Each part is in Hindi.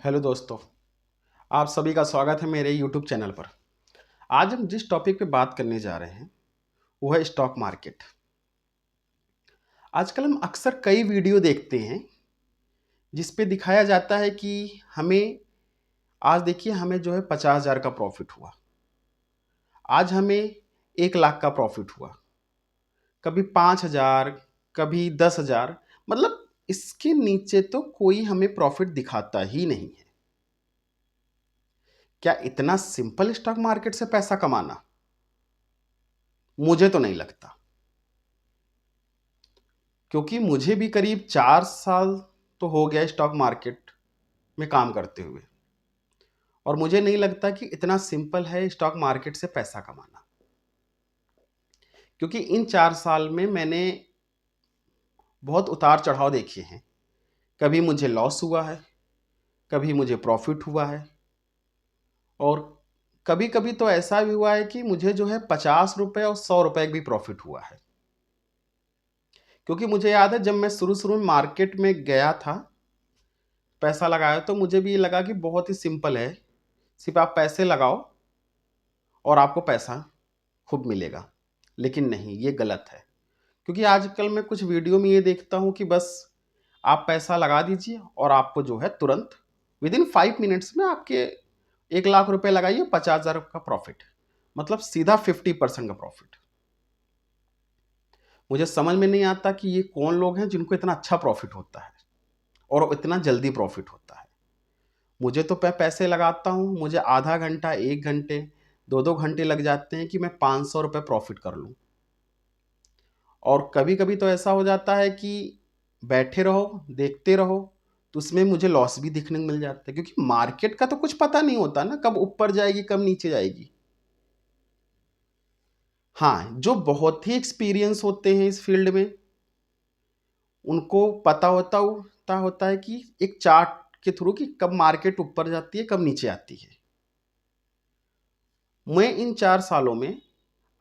हेलो दोस्तों, आप सभी का स्वागत है मेरे यूट्यूब चैनल पर। आज हम जिस टॉपिक पे बात करने जा रहे हैं वो है स्टॉक मार्केट। आजकल हम अक्सर कई वीडियो देखते हैं जिस पे दिखाया जाता है कि हमें आज देखिए हमें जो है 50,000 का प्रॉफिट हुआ, आज हमें 1 लाख का प्रॉफिट हुआ, कभी 5,000, कभी 10,000। मतलब इसके नीचे तो कोई हमें प्रॉफिट दिखाता ही नहीं है। क्या इतना सिंपल स्टॉक मार्केट से पैसा कमाना? मुझे तो नहीं लगता, क्योंकि मुझे भी करीब 4 साल तो हो गया स्टॉक मार्केट में काम करते हुए, और मुझे नहीं लगता कि इतना सिंपल है स्टॉक मार्केट से पैसा कमाना। क्योंकि इन 4 साल में मैंने बहुत उतार चढ़ाव देखे हैं। कभी मुझे लॉस हुआ है, कभी मुझे प्रॉफिट हुआ है, और कभी कभी तो ऐसा भी हुआ है कि मुझे जो है 50 रुपये और 100 रुपये भी प्रॉफिट हुआ है। क्योंकि मुझे याद है जब मैं शुरू शुरू में मार्केट में गया था, पैसा लगाया, तो मुझे भी ये लगा कि बहुत ही सिंपल है, सिर्फ आप पैसे लगाओ और आपको पैसा खूब मिलेगा। लेकिन नहीं, ये गलत है। क्योंकि आजकल मैं कुछ वीडियो में ये देखता हूँ कि बस आप पैसा लगा दीजिए और आपको जो है तुरंत विद इन 5 मिनट्स में आपके 1 लाख रुपए लगाइए, 50,000 का प्रॉफिट। मतलब सीधा 50% का प्रॉफिट। मुझे समझ में नहीं आता कि ये कौन लोग हैं जिनको इतना अच्छा प्रॉफिट होता है और इतना जल्दी प्रॉफिट होता है। मुझे तो मैं पैसे लगाता हूँ, मुझे आधा घंटा, 1 घंटे, 2-2 घंटे लग जाते हैं कि मैं 500 रुपये प्रॉफिट कर लूँ। और कभी कभी तो ऐसा हो जाता है कि बैठे रहो, देखते रहो, तो उसमें मुझे लॉस भी दिखने को मिल जाता है। क्योंकि मार्केट का तो कुछ पता नहीं होता ना, कब ऊपर जाएगी कब नीचे जाएगी। हाँ, जो बहुत ही एक्सपीरियंस होते हैं इस फील्ड में, उनको पता होता है कि एक चार्ट के थ्रू कि कब मार्केट ऊपर जाती है, कब नीचे आती है। मैं इन 4 सालों में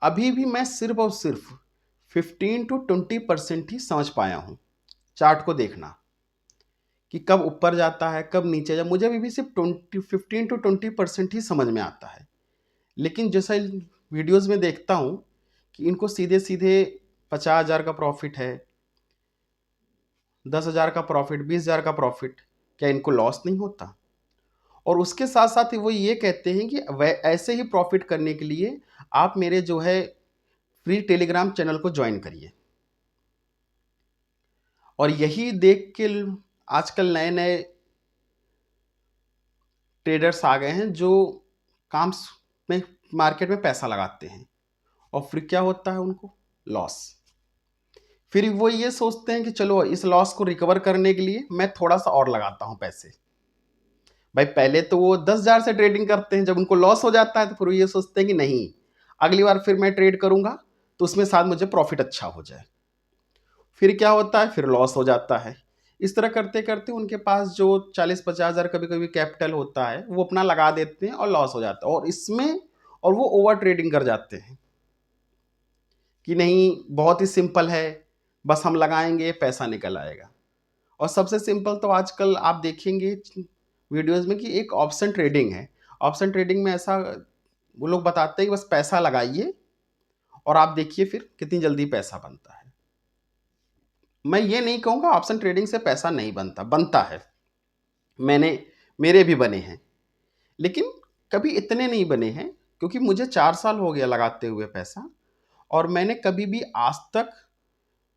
अभी भी मैं सिर्फ और सिर्फ 15 to 20% ही समझ पाया हूँ चार्ट को देखना, कि कब ऊपर जाता है कब नीचे जाए। मुझे अभी भी सिर्फ 15 to 20% ही समझ में आता है। लेकिन जैसा वीडियोस में देखता हूँ कि इनको सीधे सीधे 50,000 का प्रॉफिट है, 10,000 का प्रॉफिट, 20,000 का प्रॉफिट, क्या इनको लॉस नहीं होता? और उसके साथ साथ वो ये कहते हैं कि ऐसे ही प्रॉफिट करने के लिए आप मेरे जो है फ्री टेलीग्राम चैनल को ज्वाइन करिए। और यही देख के आजकल नए नए ट्रेडर्स आ गए हैं जो काम में मार्केट में पैसा लगाते हैं, और फिर क्या होता है उनको? लॉस। फिर वो ये सोचते हैं कि चलो इस लॉस को रिकवर करने के लिए मैं थोड़ा सा और लगाता हूं पैसे। भाई पहले तो वो 10,000 से ट्रेडिंग करते हैं, जब उनको लॉस हो जाता है तो फिर वो ये सोचते हैं कि नहीं, अगली बार फिर मैं ट्रेड करूंगा तो उसमें शायद मुझे प्रॉफिट अच्छा हो जाए। फिर क्या होता है? फिर लॉस हो जाता है। इस तरह करते करते उनके पास जो 40-50 हज़ार कभी कभी कैपिटल होता है वो अपना लगा देते हैं और लॉस हो जाता है, और इसमें और वो ओवर ट्रेडिंग कर जाते हैं कि नहीं बहुत ही सिंपल है, बस हम लगाएंगे पैसा निकल आएगा। और सबसे सिंपल तो आजकल आप देखेंगे वीडियोस में कि एक ऑप्शन ट्रेडिंग है। ऑप्शन ट्रेडिंग में ऐसा वो लोग बताते हैं कि बस पैसा लगाइए और आप देखिए फिर कितनी जल्दी पैसा बनता है। मैं ये नहीं कहूँगा ऑप्शन ट्रेडिंग से पैसा नहीं बनता, बनता है। मैंने मेरे भी बने हैं, लेकिन कभी इतने नहीं बने हैं, क्योंकि मुझे 4 साल हो गया लगाते हुए पैसा, और मैंने कभी भी आज तक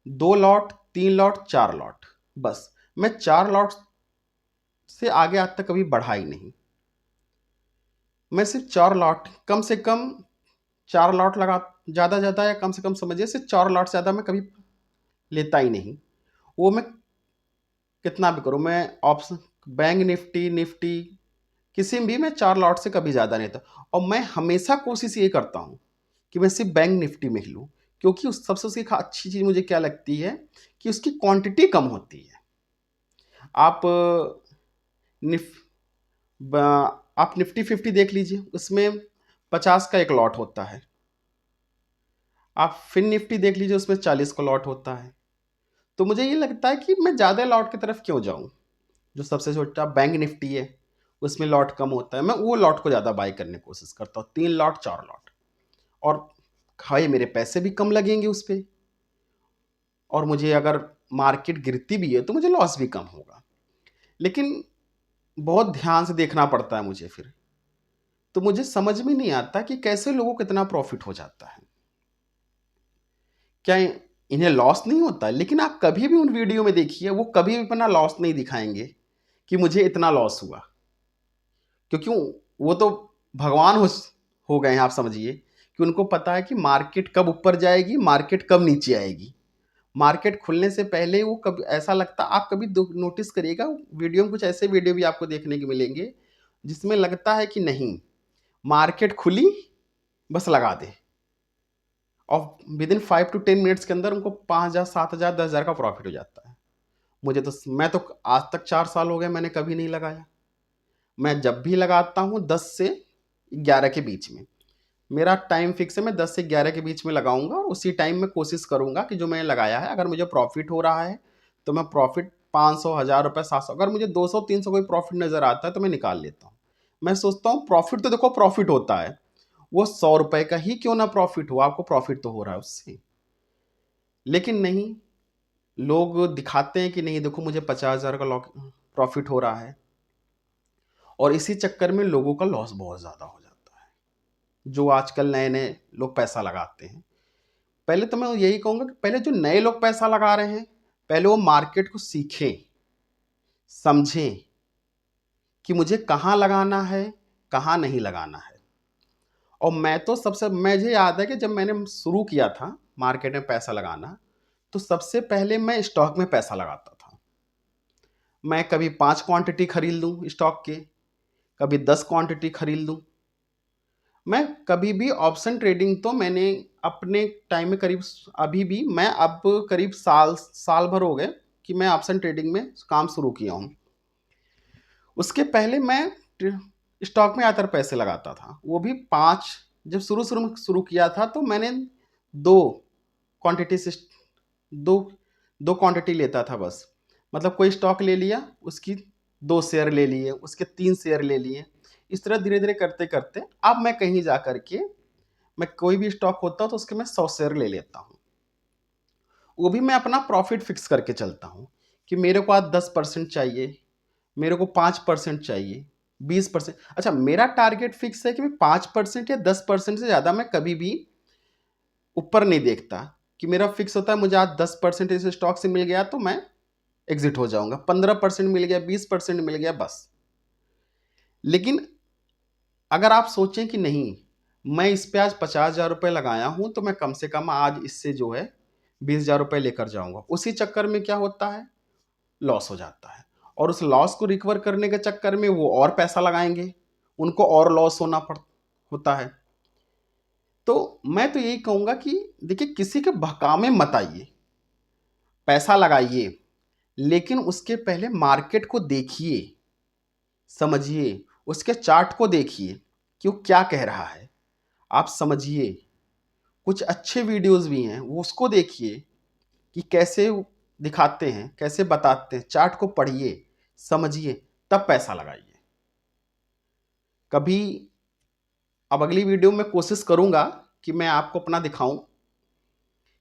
2 लॉट, 3 लॉट, 4 लॉट, बस मैं 4 लॉट से आगे आज तक कभी बढ़ा ही नहीं। मैं सिर्फ 4 लॉट, कम से कम 4 लॉट लगा, ज़्यादा ज़्यादा या कम से कम समझिए सिर्फ 4 लॉट से ज़्यादा मैं कभी लेता ही नहीं। वो मैं कितना भी करूँ, मैं ऑप्शन बैंक निफ्टी निफ्टी किसी में भी मैं 4 लॉट से कभी ज़्यादा नहीं था। और मैं हमेशा कोशिश ये करता हूँ कि मैं सिर्फ बैंक निफ्टी में ही लूँ, क्योंकि उस सबसे उसकी अच्छी चीज़ मुझे क्या लगती है कि उसकी क्वांटिटी कम होती है। आप निफ आप निफ्टी 50 देख लीजिए, उसमें 50 का एक लॉट होता है। आप फिन निफ्टी देख लीजिए, उसमें 40 का लॉट होता है। तो मुझे ये लगता है कि मैं ज़्यादा लॉट की तरफ क्यों जाऊँ। जो सबसे छोटा बैंक निफ्टी है, उसमें लॉट कम होता है, मैं वो लॉट को ज़्यादा बाई करने की कोशिश करता हूँ, 3 लॉट 4 लॉट। और खाए मेरे पैसे भी कम लगेंगे उस पर, और मुझे अगर मार्केट गिरती भी है तो मुझे लॉस भी कम होगा। लेकिन बहुत ध्यान से देखना पड़ता है मुझे फिर, तो मुझे समझ में नहीं आता कि कैसे लोगों को इतना प्रॉफिट हो जाता है। क्या इन्हें लॉस नहीं होता? लेकिन आप कभी भी उन वीडियो में देखिए, वो कभी भी अपना लॉस नहीं दिखाएंगे कि मुझे इतना लॉस हुआ, क्योंकि वो तो भगवान हो गए हैं, आप समझिए कि उनको पता है कि मार्केट कब ऊपर जाएगी, मार्केट कब नीचे आएगी। मार्केट खुलने से पहले वो कभी ऐसा लगता, आप कभी नोटिस करिएगा वीडियो में, कुछ ऐसे वीडियो भी आपको देखने को मिलेंगे जिसमें लगता है कि नहीं, मार्केट खुली बस लगा दे, और विद इन 5 to 10 मिनट्स के अंदर उनको 5,000 7,000 10,000 का प्रॉफिट हो जाता है। मैं तो आज तक 4 साल हो गए, मैंने कभी नहीं लगाया। मैं जब भी लगाता हूँ 10 से 11 के बीच में, मेरा टाइम फिक्स है, मैं 10 से 11 के बीच में लगाऊंगा, और उसी टाइम में कोशिश करूंगा कि जो मैंने लगाया है, अगर मुझे प्रॉफिट हो रहा है तो मैं प्रॉफिट 500 1000 रुपये 700, अगर मुझे 200 300 कोई प्रॉफिट नज़र आता है तो मैं निकाल लेता हूँ। मैं सोचता हूँ प्रॉफिट तो देखो प्रॉफिट होता है, वो 100 रुपये का ही क्यों ना प्रॉफिट हो, आपको प्रॉफिट तो हो रहा है उससे। लेकिन नहीं, लोग दिखाते हैं कि नहीं देखो मुझे 50,000 का प्रॉफिट हो रहा है, और इसी चक्कर में लोगों का लॉस बहुत ज़्यादा हो जाता है, जो आजकल नए नए लोग पैसा लगाते हैं। पहले तो मैं यही कहूँगा कि पहले जो नए लोग पैसा लगा रहे हैं, पहले वो मार्केट को सीखें, समझें कि मुझे कहाँ लगाना है, कहाँ नहीं लगाना है। और मुझे याद है कि जब मैंने शुरू किया था मार्केट में पैसा लगाना, तो सबसे पहले मैं स्टॉक में पैसा लगाता था। मैं कभी 5 क्वांटिटी खरीद लूँ स्टॉक के, कभी 10 क्वांटिटी खरीद लूँ। मैं कभी भी ऑप्शन ट्रेडिंग, तो मैंने अपने टाइम में करीब, अभी भी मैं अब करीब साल भर हो गए कि मैं ऑप्शन ट्रेडिंग में काम शुरू किया हूँ। उसके पहले मैं स्टॉक में ज़्यादातर पैसे लगाता था, वो भी 5। जब शुरू शुरू में शुरू किया था तो मैंने दो क्वांटिटी से दो दो क्वांटिटी लेता था बस। मतलब कोई स्टॉक ले लिया, उसकी 2 शेयर ले लिए, उसके 3 शेयर ले लिए। इस तरह धीरे धीरे करते करते अब मैं कहीं जा कर के, मैं कोई भी स्टॉक होता तो उसके मैं 100 शेयर ले लेता हूँ। वो भी मैं अपना प्रॉफिट फिक्स करके चलता हूँ कि मेरे को आज 10% चाहिए, मेरे को 5% चाहिए, 20%। अच्छा, मेरा टारगेट फिक्स है कि मैं 5% या 10% से ज़्यादा मैं कभी भी ऊपर नहीं देखता। कि मेरा फिक्स होता है मुझे आज 10% इस स्टॉक से मिल गया तो मैं एग्जिट हो जाऊंगा, 15% मिल गया, 20% मिल गया, बस। लेकिन अगर आप सोचें कि नहीं, मैं इस पे आज 50,000 रुपये लगाया हूं, तो मैं कम से कम आज इससे जो है 20,000 रुपये लेकर जाऊंगा, उसी चक्कर में क्या होता है, लॉस हो जाता है। और उस लॉस को रिकवर करने के चक्कर में वो और पैसा लगाएंगे, उनको और लॉस होता है। तो मैं तो यही कहूंगा कि देखिए, किसी के बहकावे मत आइए, पैसा लगाइए, लेकिन उसके पहले मार्केट को देखिए, समझिए, उसके चार्ट को देखिए कि वो क्या कह रहा है, आप समझिए। कुछ अच्छे वीडियोस भी हैं, वो उसको देखिए कि कैसे दिखाते हैं, कैसे बताते हैं, चार्ट को पढ़िए, समझिए, तब पैसा लगाइए। कभी अब अगली वीडियो में कोशिश करूंगा कि मैं आपको अपना दिखाऊं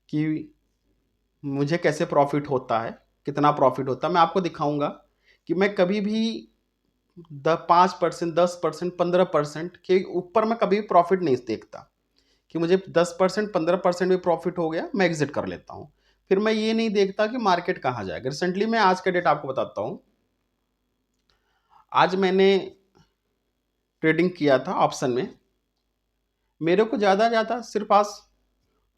कि मुझे कैसे प्रॉफिट होता है, कितना प्रॉफिट होता है। मैं आपको दिखाऊंगा कि मैं कभी भी 5%, 10%, 15% के ऊपर मैं कभी प्रॉफिट नहीं देखता। कि मुझे 10%, 15% भी प्रॉफिट हो गया, मैं एग्जिट कर लेता हूँ। फिर मैं ये नहीं देखता कि मार्केट कहाँ जाएगा। रिसेंटली मैं आज का डेट आपको बताता हूँ। आज मैंने ट्रेडिंग किया था ऑप्शन में, मेरे को ज़्यादा सिर्फ आज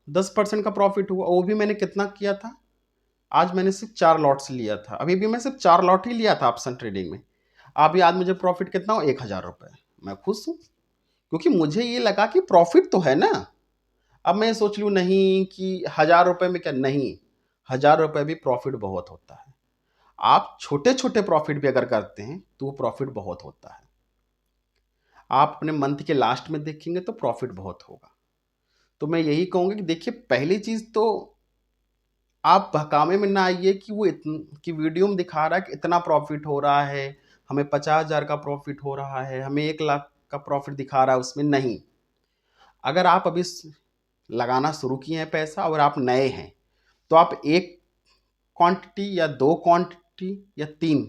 10% का प्रॉफिट हुआ। वो भी मैंने कितना किया था, आज मैंने सिर्फ 4 लॉट्स लिया था। अभी भी मैं सिर्फ 4 लॉट ही लिया था ऑप्शन ट्रेडिंग में। अभी आज मुझे प्रॉफिट कितना हो, 1,000 रुपये। मैं खुश हूँ, क्योंकि मुझे ये लगा कि प्रॉफिट तो है ना। अब मैं सोच लूँ नहीं कि 1,000 रुपये में क्या, नहीं, 1,000 रुपये भी प्रॉफिट बहुत होता है। आप छोटे छोटे प्रॉफिट भी अगर करते हैं तो वो प्रॉफिट बहुत होता है। आप अपने मंथ के लास्ट में देखेंगे तो प्रॉफिट बहुत होगा। तो मैं यही कहूँगा कि देखिए, पहली चीज़ तो आप बहकावे में ना आइए कि वो कि वीडियो में दिखा रहा है कि इतना प्रॉफिट हो रहा है, हमें 50,000 का प्रॉफिट हो रहा है, हमें 1 लाख का प्रॉफिट दिखा रहा है उसमें, नहीं। अगर आप अभी लगाना शुरू किए हैं पैसा और आप नए हैं, तो आप 1 क्वांटिटी या 2 क्वांटिटी या 3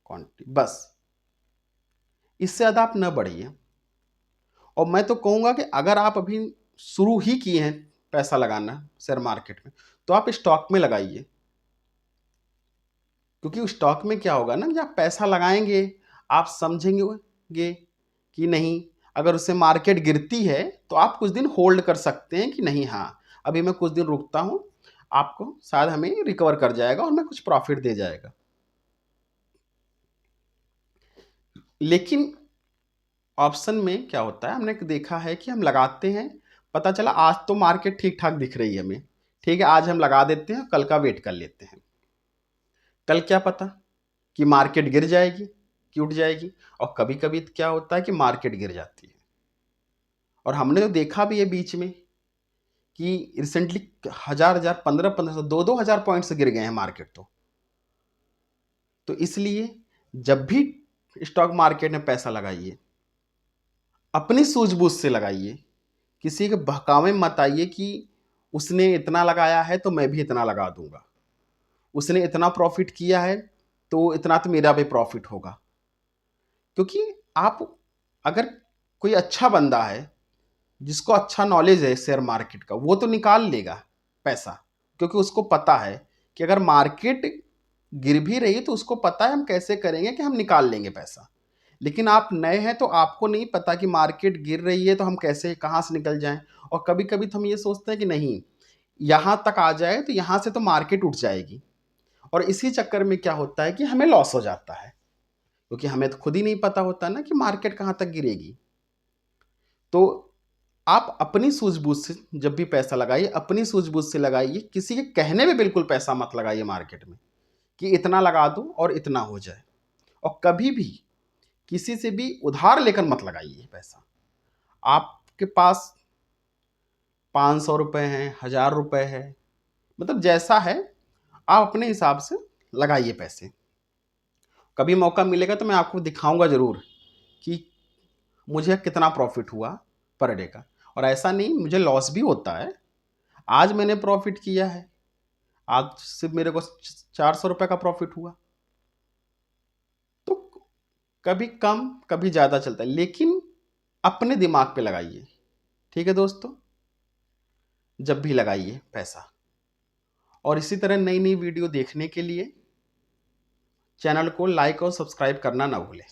क्वांटिटी, बस इससे ज़्यादा आप न बढ़िए। और मैं तो कहूँगा कि अगर आप अभी शुरू ही किए हैं पैसा लगाना शेयर मार्केट में, तो आप स्टॉक में लगाइए। क्योंकि स्टॉक में क्या होगा ना, जब आप पैसा लगाएंगे आप समझेंगे कि नहीं, अगर उससे मार्केट गिरती है तो आप कुछ दिन होल्ड कर सकते हैं कि नहीं, हाँ अभी मैं कुछ दिन रुकता हूँ, आपको शायद हमें रिकवर कर जाएगा और मैं कुछ प्रॉफिट दे जाएगा। लेकिन ऑप्शन में क्या होता है, हमने देखा है कि हम लगाते हैं, पता चला आज तो मार्केट ठीक ठाक दिख रही है हमें, ठीक है आज हम लगा देते हैं, कल का वेट कर लेते हैं। कल क्या पता कि मार्केट गिर जाएगी कि उठ जाएगी। और कभी कभी क्या होता है कि मार्केट गिर जाती है। और हमने तो देखा भी है बीच में कि रिसेंटली 1000 1500 2000 पॉइंट्स गिर गए हैं मार्केट। तो इसलिए जब भी स्टॉक मार्केट में पैसा लगाइए, अपनी सूझबूझ से लगाइए, किसी के बहकावे में मत आइए कि उसने इतना लगाया है तो मैं भी इतना लगा दूंगा, उसने इतना प्रॉफिट किया है तो इतना तो मेरा भी प्रॉफिट होगा। क्योंकि आप अगर कोई अच्छा बंदा है जिसको अच्छा नॉलेज है शेयर मार्केट का, वो तो निकाल लेगा पैसा, क्योंकि उसको पता है कि अगर मार्केट गिर भी रही है तो उसको पता है हम कैसे करेंगे कि हम निकाल लेंगे पैसा। लेकिन आप नए हैं तो आपको नहीं पता कि मार्केट गिर रही है तो हम कैसे कहाँ से निकल जाएं। और कभी कभी तो हम ये सोचते हैं कि नहीं, यहाँ तक आ जाए तो यहाँ से तो मार्केट उठ जाएगी, और इसी चक्कर में क्या होता है कि हमें लॉस हो जाता है, क्योंकि हमें तो खुद ही नहीं पता होता ना कि मार्केट कहाँ तक गिरेगी। तो आप अपनी सूझबूझ से जब भी पैसा लगाइए, अपनी सूझबूझ से लगाइए, किसी के कहने में बिल्कुल पैसा मत लगाइए मार्केट में कि इतना लगा दूं और इतना हो जाए। और कभी भी किसी से भी उधार लेकर मत लगाइए पैसा। आपके पास 500 रुपये हैं, 1000 रुपये है, मतलब जैसा है आप अपने हिसाब से लगाइए पैसे। कभी मौका मिलेगा तो मैं आपको दिखाऊंगा ज़रूर कि मुझे कितना प्रॉफिट हुआ पर डे का। और ऐसा नहीं, मुझे लॉस भी होता है। आज मैंने प्रॉफिट किया है, आज सिर्फ मेरे को 400 रुपये का प्रॉफिट हुआ। तो कभी कम कभी ज़्यादा चलता है, लेकिन अपने दिमाग पे लगाइए। ठीक है दोस्तों, जब भी लगाइए पैसा। और इसी तरह नई नई वीडियो देखने के लिए चैनल को लाइक और सब्सक्राइब करना ना भूलें।